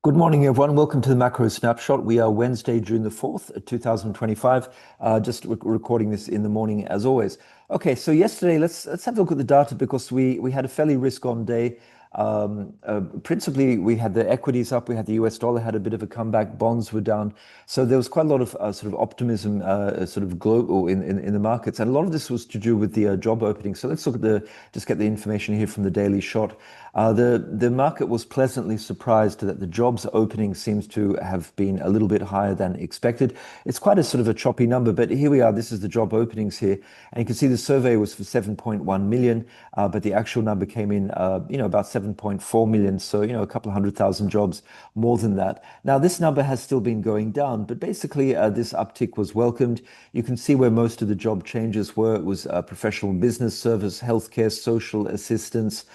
Good morning, everyone. Welcome to the Macro Snapshot. We are Wednesday, June the 4th, 2025. Just recording this in the morning as always. Okay, so yesterday, let's have a look at the data because we had a fairly risk-on day. Principally, we had the equities up, we had the US dollar had a bit of a comeback, bonds were down. So there was quite a lot of sort of optimism sort of global in the markets. And a lot of this was to do with the job openings. So let's look at just get the information here from the Daily Shot. The market was pleasantly surprised that the jobs opening seems to have been a little bit higher than expected. It's quite a sort of a choppy number, but here we are. This is the job openings here. And you can see the survey was for 7.1 million, but the actual number came in, about 7.4 million. So, a couple of 100,000 jobs more than that. Now, this number has still been going down, but basically this uptick was welcomed. You can see where most of the job changes were. It was professional business, service, healthcare, social assistance.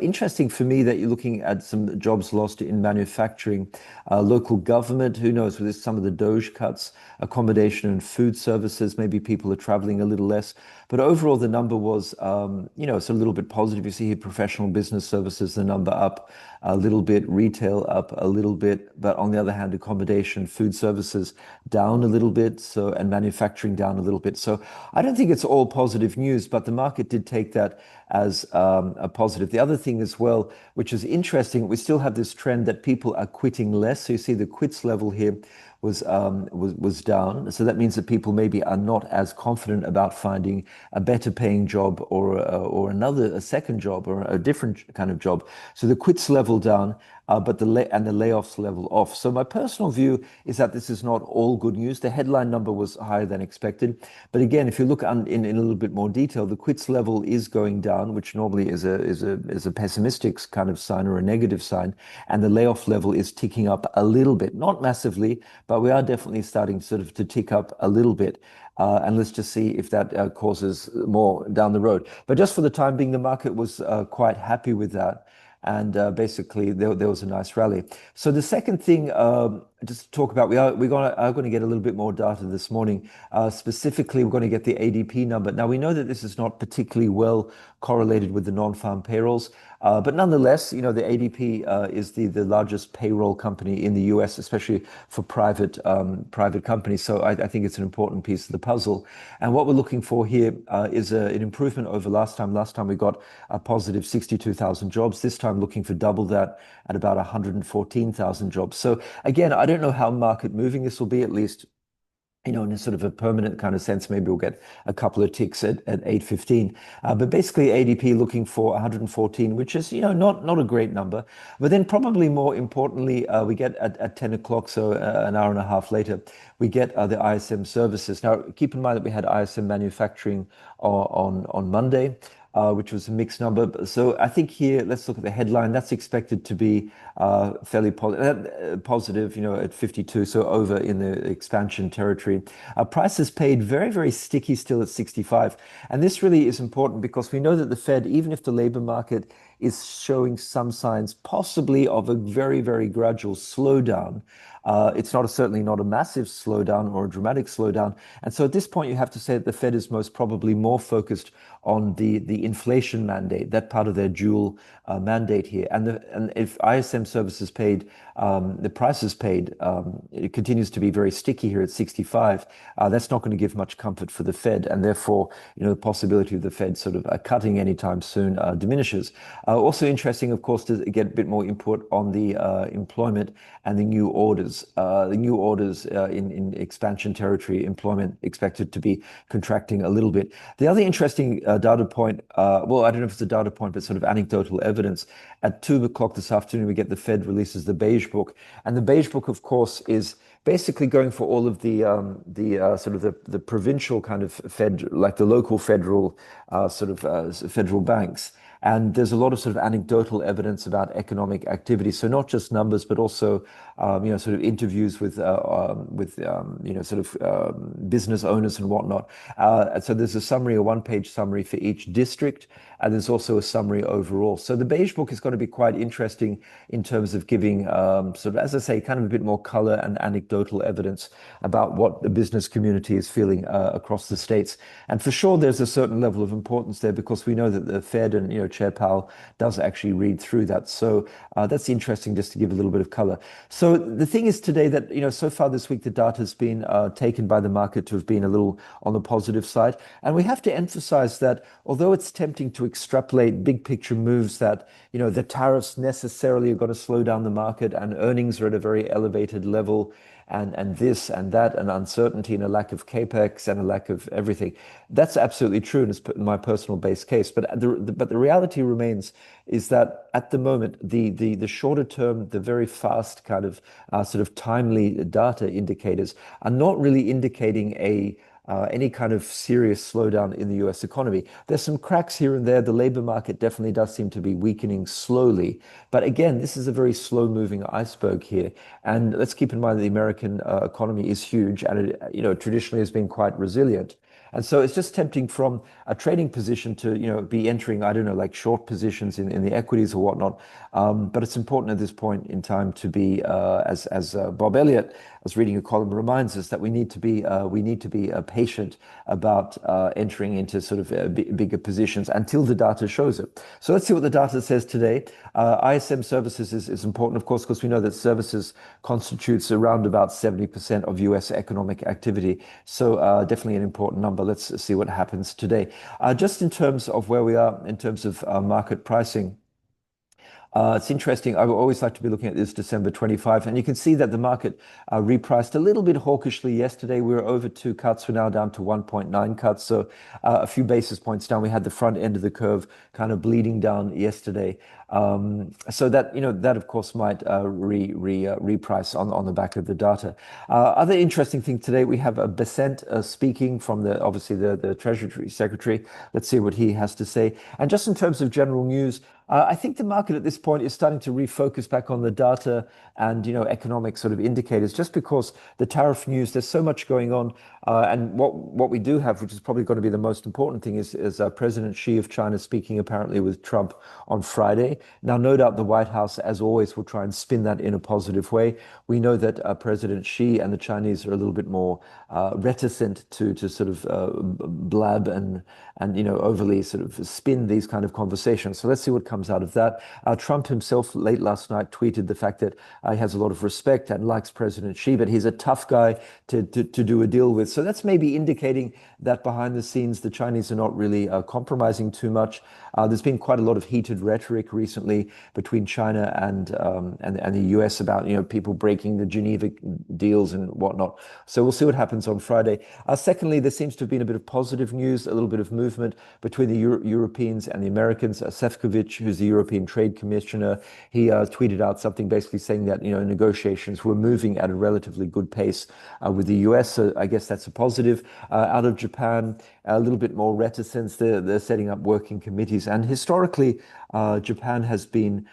Interesting for me that you're looking at some jobs lost in manufacturing, local government, who knows, with some of the Doge cuts, accommodation and food services, maybe people are traveling a little less. But overall, the number was, it's a little bit positive. You see here professional business services, the number up a little bit, retail up a little bit, but on the other hand, accommodation, food services down a little bit, and manufacturing down a little bit. So I don't think it's all positive news, but the market did take that as a positive. The other thing as well, which is interesting, we still have this trend that people are quitting less. So you see the quits level here was down. So that means that people maybe are not as confident about finding a better paying job or a second job or a different kind of job. So the quits level down, but the layoffs level off. So my personal view is that this is not all good news. The headline number was higher than expected, but again, if you look in a little bit more detail, the quits level is going down, which normally is a pessimistic kind of sign or a negative sign, and the layoff level is ticking up a little bit, not massively, but we are definitely starting sort of to tick up a little bit. And let's just see if that causes more down the road. But just for the time being, the market was quite happy with that. And basically, there was a nice rally. So the second thing, just to talk about, we're going to get a little bit more data this morning. Specifically, we're going to get the ADP number. Now, we know that this is not particularly well correlated with the non-farm payrolls, but nonetheless, the ADP is the largest payroll company in the US, especially for private companies. So I think it's an important piece of the puzzle. And what we're looking for here is an improvement over last time. Last time we got a positive 62,000 jobs. This time looking for double that at about 114,000 jobs. So again, I don't know how market moving this will be, at least in a sort of a permanent kind of sense. Maybe we'll get a couple of ticks at 8:15. But basically ADP looking for 114, which is, not a great number. But then probably more importantly, we get at 10 o'clock, so an hour and a half later, we get the ISM services. Now, keep in mind that we had ISM manufacturing on Monday, which was a mixed number. So I think here, let's look at the headline. That's expected to be fairly positive, at 52, so over in the expansion territory. Prices paid very, very sticky still at 65. And this really is important because we know that the Fed, even if the labor market is showing some signs possibly of a very, very gradual slowdown, it's certainly not a massive slowdown or a dramatic slowdown. And so at this point, you have to say that the Fed is most probably more focused on the inflation mandate, that part of their dual mandate here. And if ISM services paid, the prices paid, it continues to be very sticky here at 65. That's not going to give much comfort for the Fed. And therefore, the possibility of the Fed sort of cutting anytime soon diminishes. Also interesting, of course, to get a bit more input on the employment and the new orders. The new orders in expansion territory, employment expected to be contracting a little bit. The other interesting data point, well, I don't know if it's a data point, but sort of anecdotal evidence. At 2 o'clock this afternoon, we get the Fed releases the Beige Book. And the Beige Book, of course, is basically going for all of the sort of the provincial kind of Fed, like the local federal federal banks. And there's a lot of sort of anecdotal evidence about economic activity. So not just numbers, but also, sort of interviews with business owners and whatnot. So there's a summary, a one-page summary for each district. and there's also a summary overall. So the beige book is going to be quite interesting in terms of giving sort of, as I say, kind of a bit more color and anecdotal evidence about what the business community is feeling across the states. And for sure, there's a certain level of importance there because we know that the Fed and Chair Powell does actually read through that. So that's interesting just to give a little bit of color. So the thing is today that so far this week the data has been taken by the market to have been a little on the positive side, and we have to emphasize that although it's tempting to extrapolate big picture moves that the tariffs necessarily are going to slow down the market and earnings are at a very elevated level and this and that and uncertainty and a lack of capex and a lack of everything. That's absolutely true, and it's my personal base case. But the reality remains is that at the moment, the shorter term, the very fast kind of sort of timely data indicators are not really indicating any kind of serious slowdown in the US economy. There's some cracks here and there. The labor market definitely does seem to be weakening slowly. But again, this is a very slow moving iceberg here. And let's keep in mind that the American economy is huge and it traditionally has been quite resilient. And so it's just tempting from a trading position to, be entering, I don't know, like short positions in the equities or whatnot. But it's important at this point in time to be, as Bob Elliott, I was reading a column, reminds us that we need to be patient about entering into sort of bigger positions until the data shows it. So let's see what the data says today. ISM services is important, of course, because we know that services constitutes around about 70% of US economic activity. So definitely an important number. Let's see what happens today. Just in terms of where we are in terms of market pricing. It's interesting. I would always like to be looking at this December 25, and you can see that the market repriced a little bit hawkishly yesterday. We were over 2 cuts. We're now down to 1.9 cuts, so a few basis points down. We had the front end of the curve kind of bleeding down yesterday. So that that of course might reprice on the back of the data. Other interesting thing today, we have a Besant speaking from obviously the Treasury Secretary. Let's see what he has to say. And just in terms of general news, I think the market at this point is starting to refocus back on the data and economic sort of indicators, just because the tariff news, there's so much going on. And what we do have, which is probably going to be the most important thing, is President Xi of China speaking apparently with Trump on Friday. Now, no doubt the White House, as always, will try and spin that in a positive way. We know that President Xi and the Chinese are a little bit more reticent to sort of blab and overly sort of spin these kind of conversations. So let's see what comes out of that. Trump himself late last night tweeted the fact that he has a lot of respect and likes President Xi, but he's a tough guy to do a deal with. So that's maybe indicating that behind the scenes, the Chinese are not really compromising too much. There's been quite a lot of heated rhetoric recently between China and the US about people breaking the Geneva deals and whatnot. So we'll see what happens on Friday. Secondly, there seems to have been a bit of positive news, a little bit of movement between the Europeans and the Americans. Sefcovic, who's the European Trade Commissioner, he tweeted out something basically saying that negotiations were moving at a relatively good pace with the US. So I guess that's a positive. Out of Japan, a little bit more reticence. They're setting up working committees. And historically, Japan has been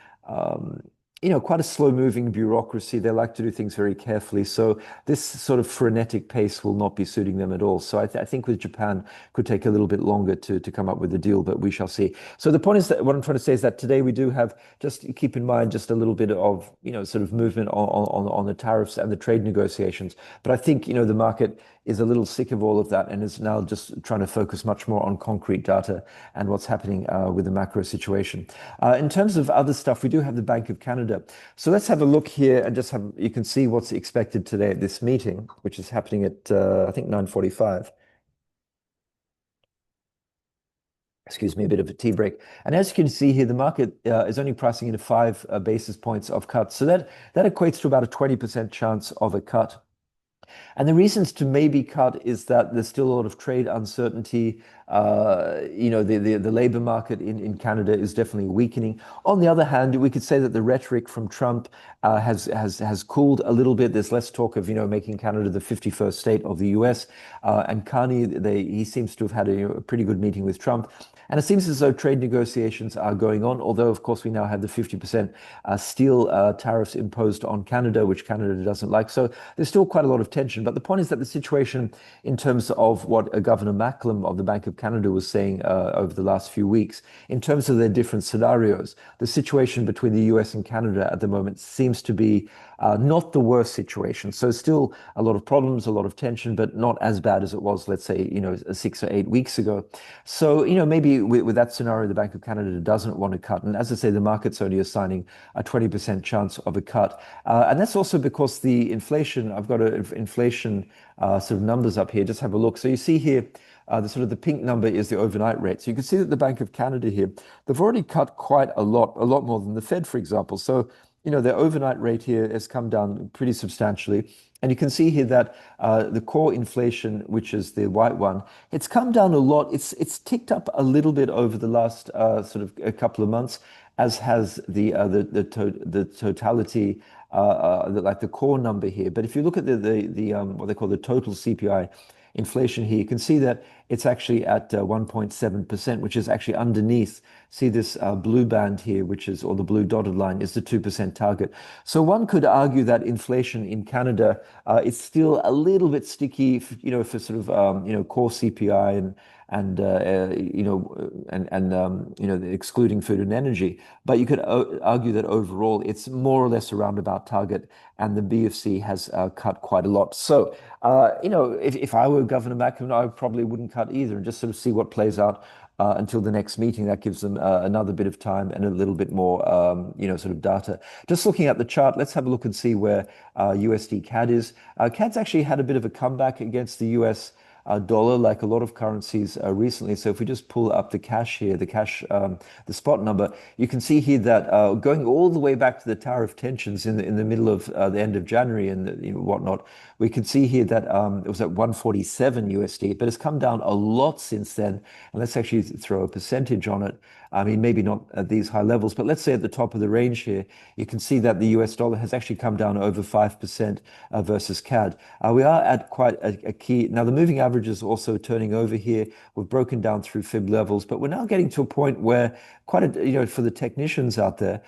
quite a slow-moving bureaucracy. They like to do things very carefully. So this sort of frenetic pace will not be suiting them at all. So I think with Japan, could take a little bit longer to come up with a deal, but we shall see. So the point is that what I'm trying to say is that today we do have, just keep in mind, just a little bit of, sort of movement on the tariffs and the trade negotiations. But I think, the market is a little sick of all of that and is now just trying to focus much more on concrete data and what's happening with the macro situation. In terms of other stuff, we do have the Bank of Canada. So let's have a look here and you can see what's expected today at this meeting, which is happening at, I think, 9:45. Excuse me, a bit of a tea break. And as you can see here, the market is only pricing in 5 basis points of cuts. So that equates to about a 20% chance of a cut. And the reasons to maybe cut is that there's still a lot of trade uncertainty. The labor market in Canada is definitely weakening. On the other hand, we could say that the rhetoric from Trump has cooled a little bit. There's less talk of making Canada the 51st state of the US. And Carney, he seems to have had a pretty good meeting with Trump. And it seems as though trade negotiations are going on, although, of course, we now have the 50% steel tariffs imposed on Canada, which Canada doesn't like. So there's still quite a lot of tension. But the point is that the situation, in terms of what Governor Macklem of the Bank of Canada was saying over the last few weeks, in terms of their different scenarios, the situation between the US and Canada at the moment seems to be not the worst situation. So still a lot of problems, a lot of tension, but not as bad as it was, let's say, 6 or 8 weeks ago. So, maybe with that scenario, the Bank of Canada doesn't want to cut. And as I say, the market's only assigning a 20% chance of a cut. And that's also because the inflation, I've got inflation sort of numbers up here. Just have a look. So you see here, the pink number is the overnight rate. So you can see that the Bank of Canada here, they've already cut quite a lot more than the Fed, for example. So, their overnight rate here has come down pretty substantially. And you can see here that the core inflation, which is the white one, it's come down a lot. It's ticked up a little bit over the last sort of a couple of months, as has the totality, like the core number here. But if you look at the what they call the total CPI inflation here, you can see that it's actually at 1.7%, which is actually underneath. See this blue band here, which is, or the blue dotted line, is the 2% target. So one could argue that inflation in Canada is still a little bit sticky, for sort of core CPI and excluding food and energy. But you could argue that overall it's more or less around about target, and the BFC has cut quite a lot. So if I were Governor Macklem, I probably wouldn't cut either, and just sort of see what plays out until the next meeting. That gives them another bit of time and a little bit more, sort of data. Just looking at the chart, let's have a look and see where USD CAD is. CAD's actually had a bit of a comeback against the US dollar, like a lot of currencies recently. So if we just pull up the cash here, the spot number, you can see here that going all the way back to the tariff tensions in the middle of the end of January and whatnot, we can see here that it was at 147 USD, but it's come down a lot since then. And let's actually throw a percentage on it. I mean, maybe not at these high levels, but let's say at the top of the range here, you can see that the US dollar has actually come down over 5% versus CAD. We are at quite a key. Now, the moving average is also turning over here. We've broken down through fib levels, but we're now getting to a point where for the technicians out there,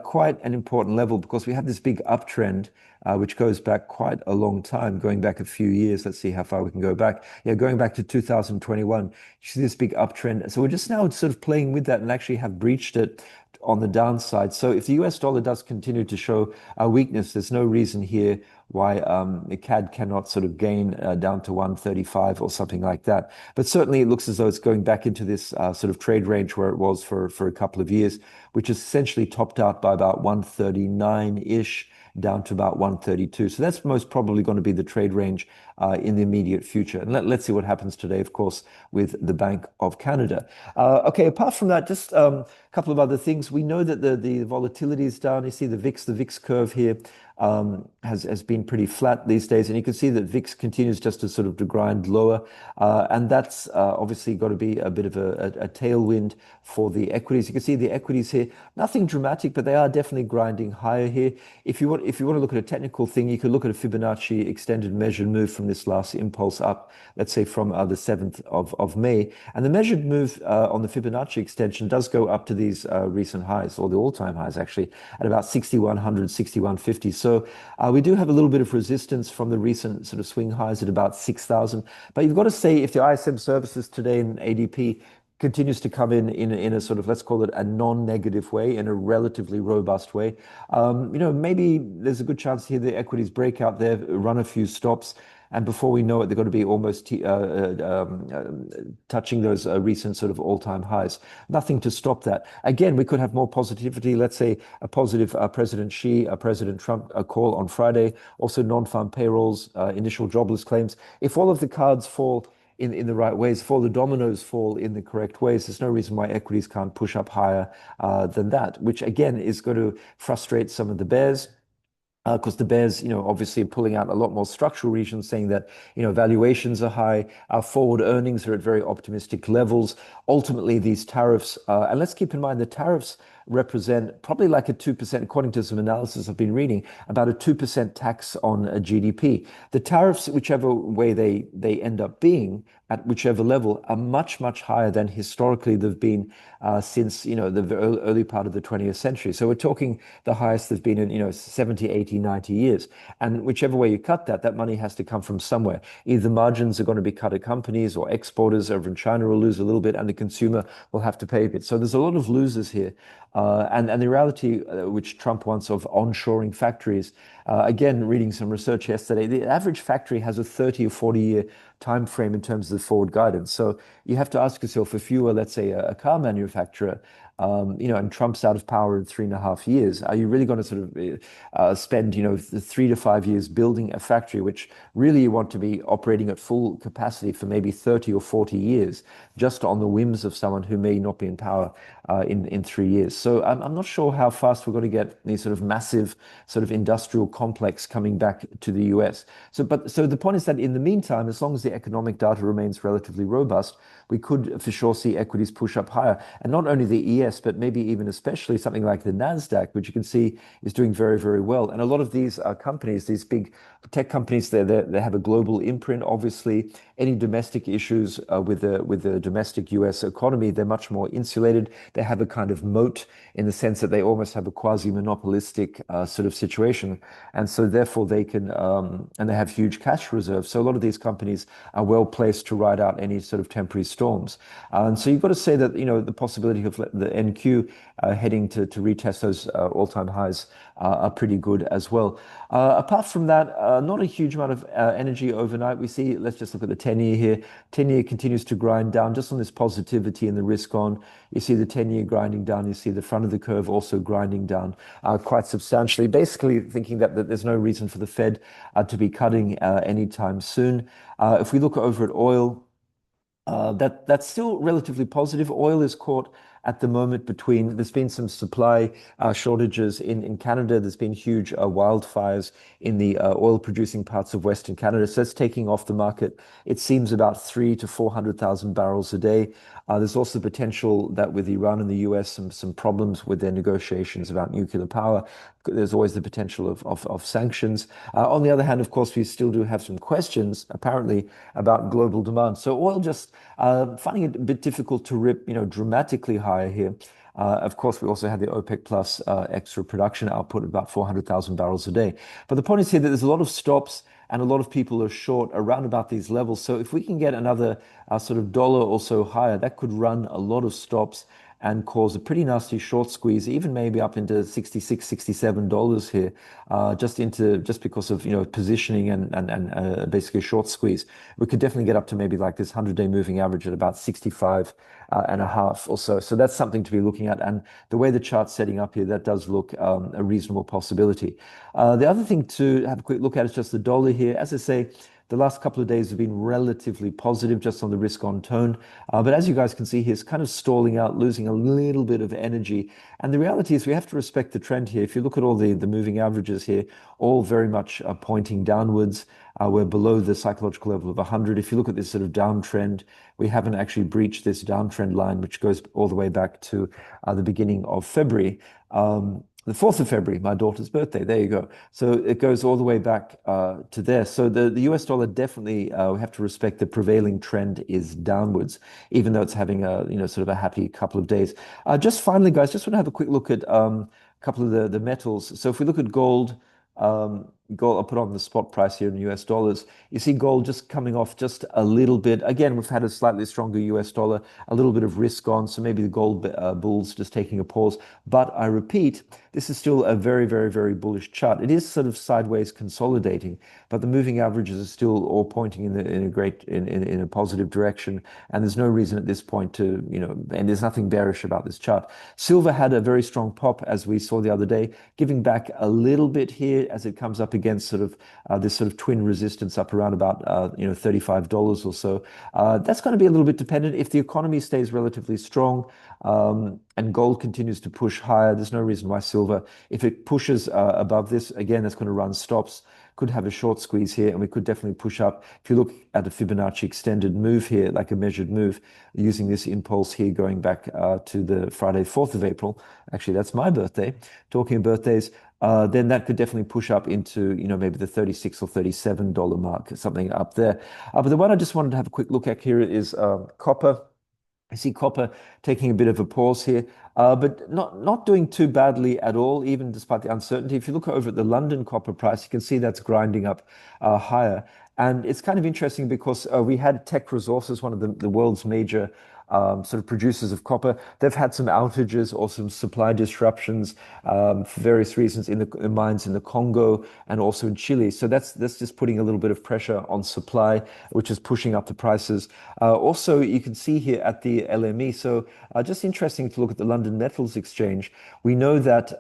quite an important level, because we have this big uptrend, which goes back quite a long time, going back a few years. Let's see how far we can go back. Yeah, going back to 2021, you see this big uptrend. So we're just now sort of playing with that and actually have breached it on the downside. So if the US dollar does continue to show a weakness, there's no reason here why the CAD cannot sort of gain down to 135 or something like that. But certainly it looks as though it's going back into this sort of trade range where it was for a couple of years, which is essentially topped out by about 139-ish. Down to about 132. So that's most probably going to be the trade range in the immediate future. And let's see what happens today, of course, with the Bank of Canada. Okay, apart from that, just a couple of other things. We know that the volatility is down. You see the VIX curve here has been pretty flat these days, and you can see that VIX continues just to sort of to grind lower, and that's obviously got to be a bit of a tailwind for the equities. You can see the equities here, nothing dramatic, but they are definitely grinding higher here. If you want to look at a technical thing, you could look at a Fibonacci extended measured move from this last impulse up, let's say from the 7th of May, and the measured move on the Fibonacci extension does go up to these recent highs, or the all-time highs actually, at about 6,100, 6,150. So we do have a little bit of resistance from the recent sort of swing highs at about 6,000. But you've got to say, if the ISM services today in ADP continues to come in a sort of, let's call it a non-negative way, in a relatively robust way, maybe there's a good chance here the equities break out there, run a few stops, and before we know it, they're going to be almost touching those recent sort of all-time highs. Nothing to stop that. Again, we could have more positivity. Let's say a positive President Xi, President Trump call on Friday. Also non-farm payrolls, initial jobless claims. If all of the cards fall in the right ways, if all the dominoes fall in the correct ways, there's no reason why equities can't push up higher than that, which again is going to frustrate some of the bears. Because the bears, obviously are pulling out a lot more structural reasons, saying that, valuations are high, our forward earnings are at very optimistic levels. Ultimately, these tariffs, and let's keep in mind the tariffs represent probably like a 2%, according to some analysis I've been reading, about a 2% tax on a GDP. The tariffs, whichever way they end up being, at whichever level, are much, much higher than historically they've been since, the early part of the 20th century. So we're talking the highest they've been in, 70, 80, 90 years. And whichever way you cut that, that money has to come from somewhere. Either margins are going to be cut at companies, or exporters over in China will lose a little bit and the consumer will have to pay a bit. So there's a lot of losers here. And the reality, which Trump wants, of onshoring factories, again, reading some research yesterday, the average factory has a 30 or 40-year time frame in terms of the forward guidance. So you have to ask yourself, if you were, let's say, a car manufacturer, and Trump's out of power in 3.5 years, are you really going to sort of spend, 3 to 5 years building a factory, which really you want to be operating at full capacity for maybe 30 or 40 years, just on the whims of someone who may not be in power in 3 years? So I'm not sure how fast we're going to get these sort of massive sort of industrial complex coming back to the US. So the point is that in the meantime, as long as the economic data remains relatively robust, we could for sure see equities push up higher. And not only the ES, but maybe even especially something like the NASDAQ, which you can see is doing very, very well. And a lot of these companies, these big tech companies, they have a global imprint. Obviously, any domestic issues with the domestic US economy, they're much more insulated. They have a kind of moat in the sense that they almost have a quasi-monopolistic sort of situation. And so therefore they can, and they have huge cash reserves. So a lot of these companies are well placed to ride out any sort of temporary storms. And so you've got to say that, the possibility of the NQ heading to retest those all-time highs are pretty good as well. Apart from that, not a huge amount of energy overnight. We see, let's just look at the 10-year here. 10-year continues to grind down just on this positivity and the risk on. You see the 10-year grinding down. You see the front of the curve also grinding down quite substantially, basically thinking that there's no reason for the Fed to be cutting anytime soon. If we look over at oil, that's still relatively positive. Oil is caught at the moment between, there's been some supply shortages in Canada. There's been huge wildfires in the oil producing parts of Western Canada. So it's taking off the market. It seems about 300,000 to 400,000 barrels a day. There's also potential that with Iran and the US, some problems with their negotiations about nuclear power, there's always the potential of sanctions. On the other hand, of course, we still do have some questions, apparently, about global demand. So oil just finding it a bit difficult to rip, dramatically higher here. Of course, we also had the OPEC plus extra production output of about 400,000 barrels a day. But the point is here that there's a lot of stops and a lot of people are short around about these levels. So if we can get another sort of dollar or so higher, that could run a lot of stops and cause a pretty nasty short squeeze, even maybe up into $66, $67 here, just because of positioning and basically a short squeeze. We could definitely get up to maybe like this 100-day moving average at about 65 and a half or so. So that's something to be looking at. And the way the chart's setting up here, that does look a reasonable possibility. The other thing to have a quick look at is just the dollar here. As I say, the last couple of days have been relatively positive just on the risk on tone. But as you guys can see here, it's kind of stalling out, losing a little bit of energy. And the reality is we have to respect the trend here. If you look at all the moving averages here, all very much pointing downwards. We're below the psychological level of 100. If you look at this sort of downtrend, we haven't actually breached this downtrend line, which goes all the way back to the beginning of February. The 4th of February, my daughter's birthday. There you go. So it goes all the way back to there. So the US dollar definitely, we have to respect the prevailing trend is downwards, even though it's having a, sort of a happy couple of days. Just finally, guys, just want to have a quick look at a couple of the metals. So if we look at gold, gold, I'll put on the spot price here in US dollars. You see gold just coming off just a little bit. Again, we've had a slightly stronger US dollar, a little bit of risk on. So maybe the gold bulls just taking a pause. But I repeat, this is still a very, very, very bullish chart. It is sort of sideways consolidating, but the moving averages are still all pointing in a positive direction. And there's no reason at this point to, and there's nothing bearish about this chart. Silver had a very strong pop, as we saw the other day, giving back a little bit here as it comes up against sort of this sort of twin resistance up around about $35 or so. That's going to be a little bit dependent. If the economy stays relatively strong, And gold continues to push higher. There's no reason why silver, if it pushes above this, again, that's going to run stops. Could have a short squeeze here, and we could definitely push up. If you look at a Fibonacci extended move here, like a measured move, using this impulse here going back to the Friday, 4th of April. Actually, that's my birthday. Talking of birthdays, then that could definitely push up into, maybe the 36 or $37 mark, something up there. But the one I just wanted to have a quick look at here is copper. I see copper taking a bit of a pause here, but not doing too badly at all, even despite the uncertainty. If you look over at the London copper price, you can see that's grinding up higher. And it's kind of interesting because we had Teck Resources, one of the world's major sort of producers of copper. They've had some outages or some supply disruptions for various reasons in the mines in the Congo and also in Chile. So that's just putting a little bit of pressure on supply, which is pushing up the prices. Also, you can see here at the LME. So just interesting to look at the London Metals Exchange. We know that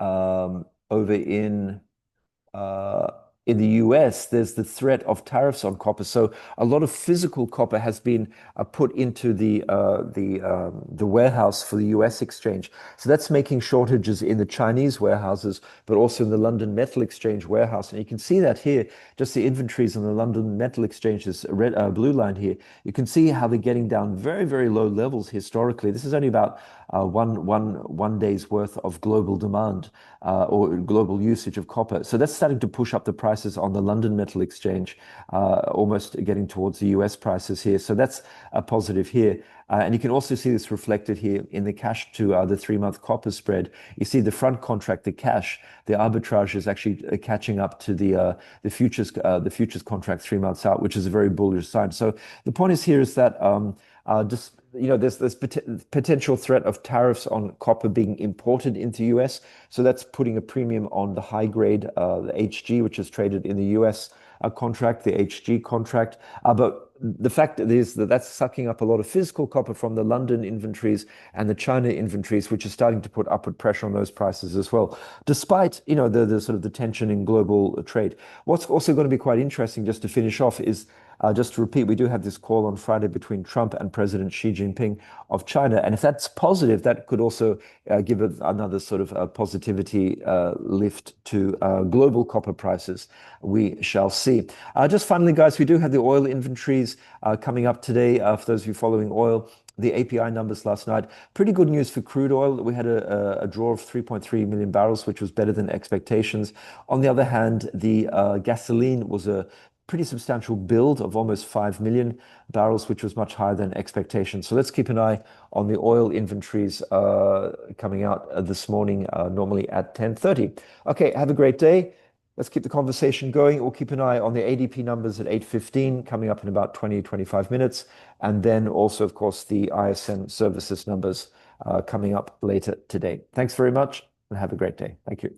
over uh, in the US, there's the threat of tariffs on copper. So a lot of physical copper has been put into the warehouse for the US exchange. So that's making shortages in the Chinese warehouses, but also in the London Metal Exchange warehouse. And you can see that here, just the inventories on the London Metal Exchange, this red blue line here. You can see how they're getting down very, very low levels historically. This is only about one day's worth of global demand or global usage of copper. So that's starting to push up the prices on the London Metal Exchange, almost getting towards the US prices here. So that's a positive here. And you can also see this reflected here in the cash to the 3-month copper spread. You see the front contract, the cash, the arbitrage is actually catching up to the futures contract 3 months out, which is a very bullish sign. So the point is here is that just there's potential threat of tariffs on copper being imported into US. So that's putting a premium on the high grade, the HG, which is traded in the US contract, the HG contract. But the fact is that that's sucking up a lot of physical copper from the London inventories and the China inventories, which is starting to put upward pressure on those prices as well, despite, the sort of the tension in global trade. What's also going to be quite interesting, just to finish off, is just to repeat, we do have this call on Friday between Trump and President Xi Jinping of China. And if that's positive, that could also give another sort of positivity lift to global copper prices. We shall see. Just finally, guys, we do have the oil inventories coming up today. For those of you following oil, the API numbers last night, pretty good news for crude oil. We had a draw of 3.3 million barrels, which was better than expectations. On the other hand, the gasoline was a pretty substantial build of almost 5 million barrels, which was much higher than expectations. So let's keep an eye on the oil inventories coming out this morning, normally at 10:30. Okay, have a great day. Let's keep the conversation going. We'll keep an eye on the ADP numbers at 8:15, coming up in about 20, 25 minutes. And then also, of course, the ISM services numbers coming up later today. Thanks very much and have a great day. Thank you.